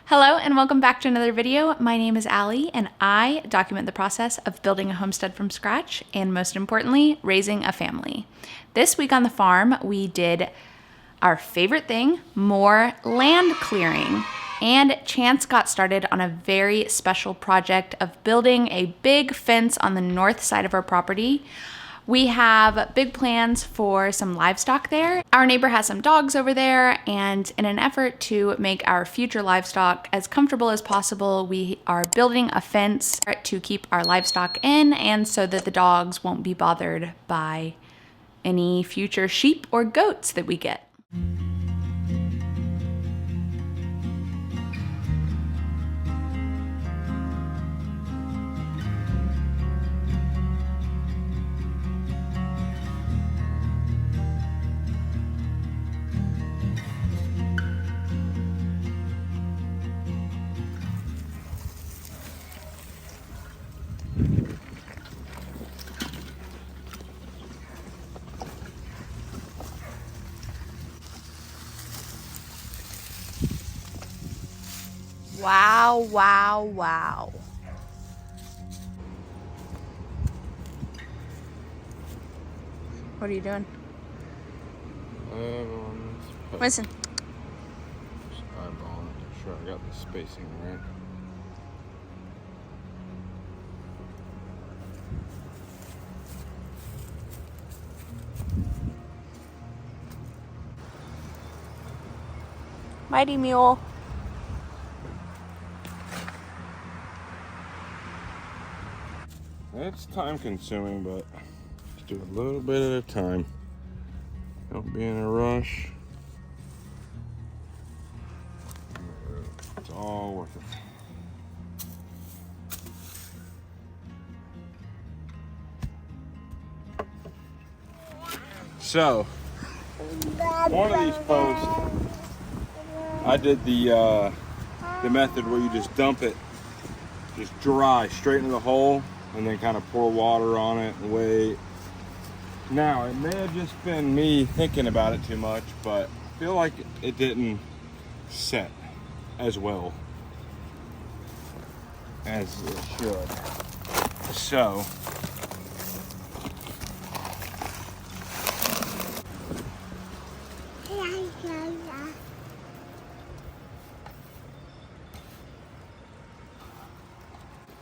Hello and welcome back to another video. My name is Allie and I document the process of building a homestead from scratch and most importantly, raising a family. This week on the farm, we did our favorite thing, more land clearing. And Chance got started on a very special project of building a big fence on the north side of our property. We have big plans for some livestock there. Our neighbor has some dogs over there, and in an effort to make our future livestock as comfortable as possible, we are building a fence to keep our livestock in and so that the dogs won't be bothered by any future sheep or goats that we get. Wow, wow, wow. What are you doing? Listen. Just eyeballing, make sure I got the spacing right. Mighty Mule. It's time consuming, but just do a little bit at a time. Don't be in a rush. It's all worth it. So, one of these posts, I did the method where you just dump it just dry straight into the hole and then kind of pour water on it and wait. Now, it may have just been me thinking about it too much, but I feel like it didn't set as well as it should. So,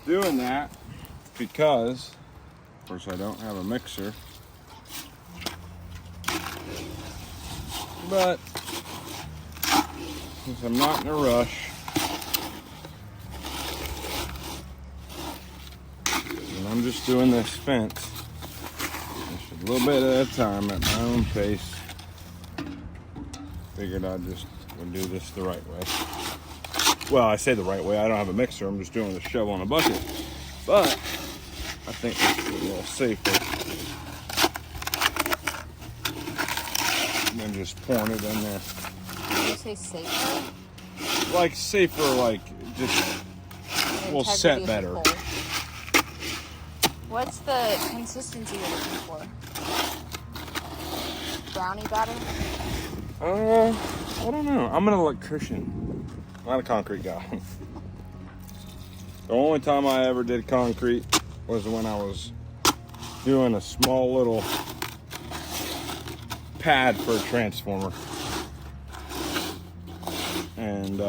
doing that because, of course, I don't have a mixer, but since I'm not in a rush, and I'm just doing this fence just a little bit at a time at my own pace, figured I just would do this the right way. Well, I say the right way, I don't have a mixer, I'm just doing the shovel on a bucket. But I think this is a little safer than just pouring it in there. Did you say safer? Like safer, like just will set better. What's the consistency you're looking for? Brownie batter? I don't know. I'm an electrician, not a concrete guy. The only time I ever did concrete was when I was doing a small little pad for a transformer. And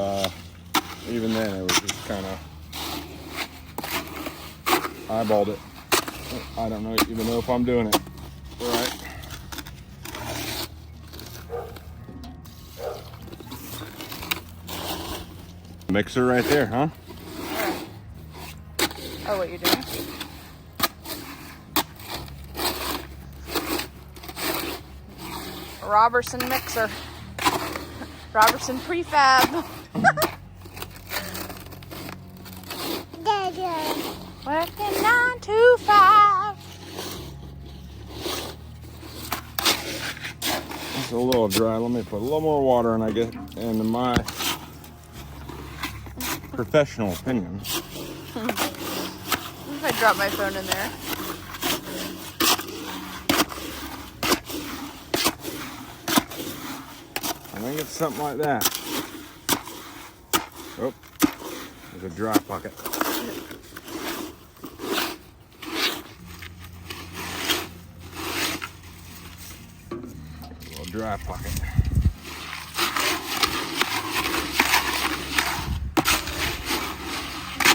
even then it was just kind of eyeballed it. I don't even know if I'm doing it right. Mixer right there, huh? Oh, what you're doing? Robertson mixer. Robertson prefab. Working 9 to 5. It's a little dry. Let me put a little more water in, I guess, in my professional opinion. I dropped my phone in there. I think it's something like that. Oh, there's a dry pocket. A little dry pocket.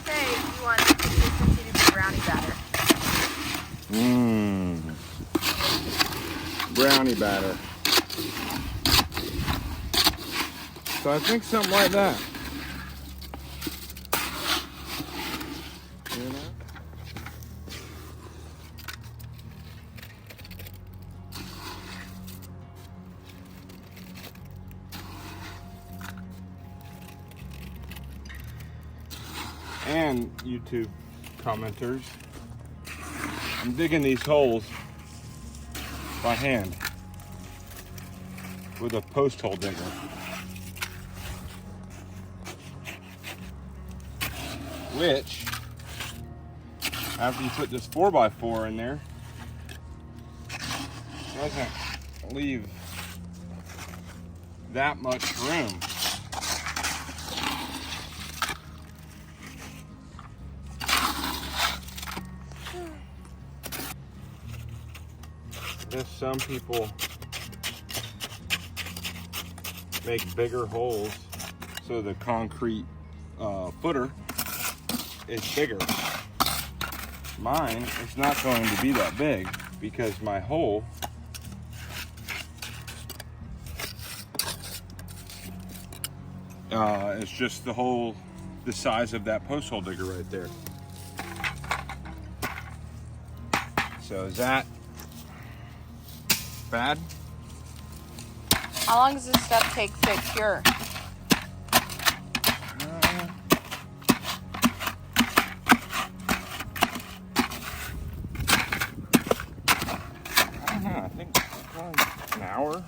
Say you want consistency to be brownie batter. Brownie batter. So I think something like that. You know? And YouTube commenters, I'm digging these holes by hand with a post hole digger. Which, after you put this 4x4 in there, doesn't leave that much room. There's some people make bigger holes so the concrete footer is bigger. Mine is not going to be that big because my hole is just the size of that post hole digger right there. So is that bad? How long does this stuff take to cure? I think probably an hour.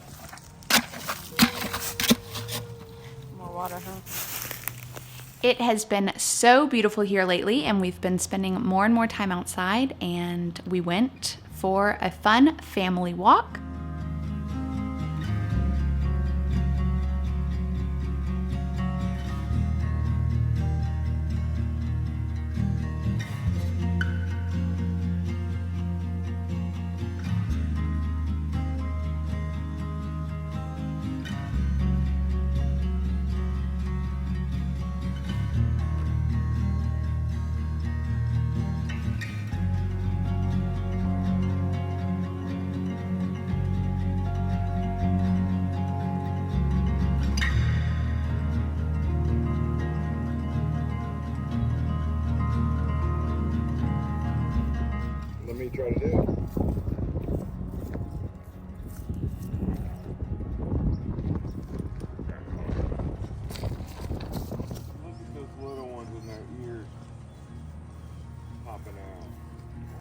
More water, huh? It has been so beautiful here lately, and we've been spending more and more time outside, and we went for a fun family walk. Let me try to do it. Look at those little ones in their ears popping out.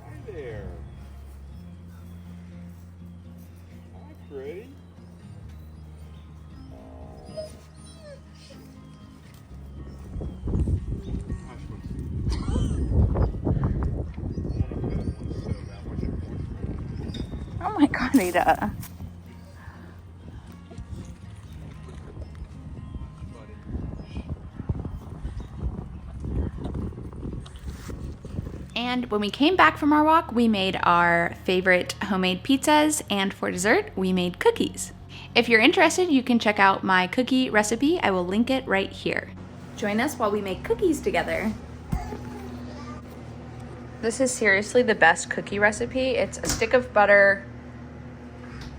Hi there. Hi, pretty. Oh my God, Ada. And when we came back from our walk, we made our favorite homemade pizzas, and for dessert, we made cookies. If you're interested, you can check out my cookie recipe. I will link it right here. Join us while we make cookies together. This is seriously the best cookie recipe. It's a stick of butter,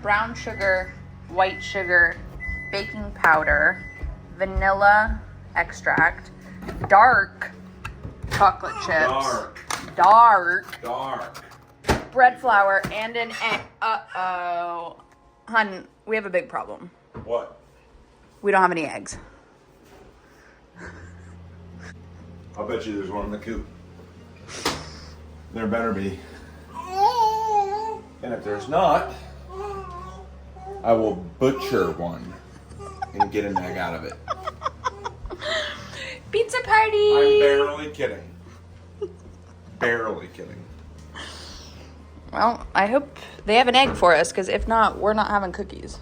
brown sugar, white sugar, baking powder, vanilla extract, dark chocolate chips, dark bread flour, and an egg. Uh-oh. Hun, we have a big problem. What? We don't have any eggs. I'll bet you there's one in the coop. There better be. And if there's not, I will butcher one and get an egg out of it. Pizza party! I'm barely kidding. Barely kidding. Well, I hope they have an egg for us, because if not, we're not having cookies. .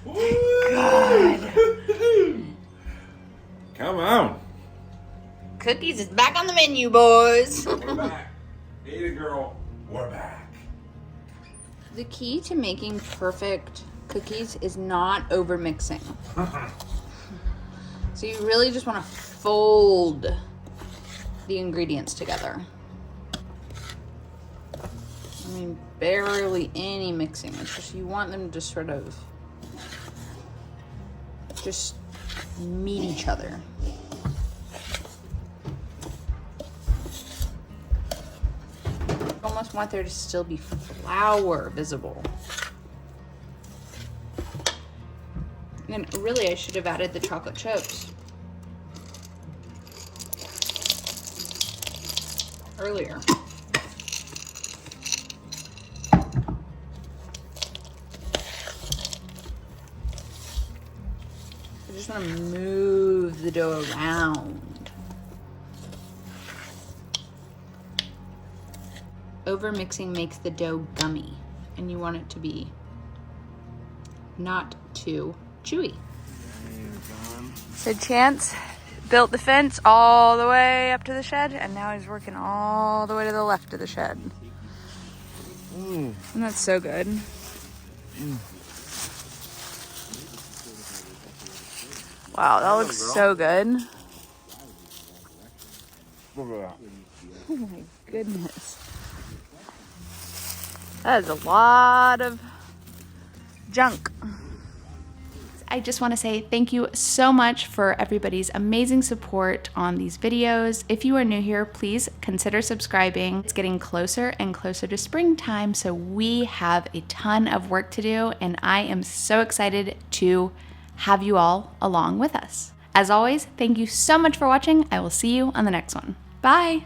God. Come on. Cookies is back on the menu, boys. We're back. Eat it, girl. We're back. The key to making perfect cookies is not over mixing. So you really just want to fold the ingredients together. I mean, barely any mixing. It's just you want them to sort of just meet each other. You almost want there to still be flour visible. And really, I should have added the chocolate chips earlier. I just want to move the dough around. Over mixing makes the dough gummy, and you want it to be not too chewy. So Chance built the fence all the way up to the shed, and now he's working all the way to the left of the shed. And that's so good. Wow, that looks so good. Look at that. Oh my goodness. That is a lot of junk. I just want to say thank you so much for everybody's amazing support on these videos. If you are new here, please consider subscribing. It's getting closer and closer to springtime, so we have a ton of work to do, and I am so excited to have you all along with us. As always, thank you so much for watching. I will see you on the next one. Bye!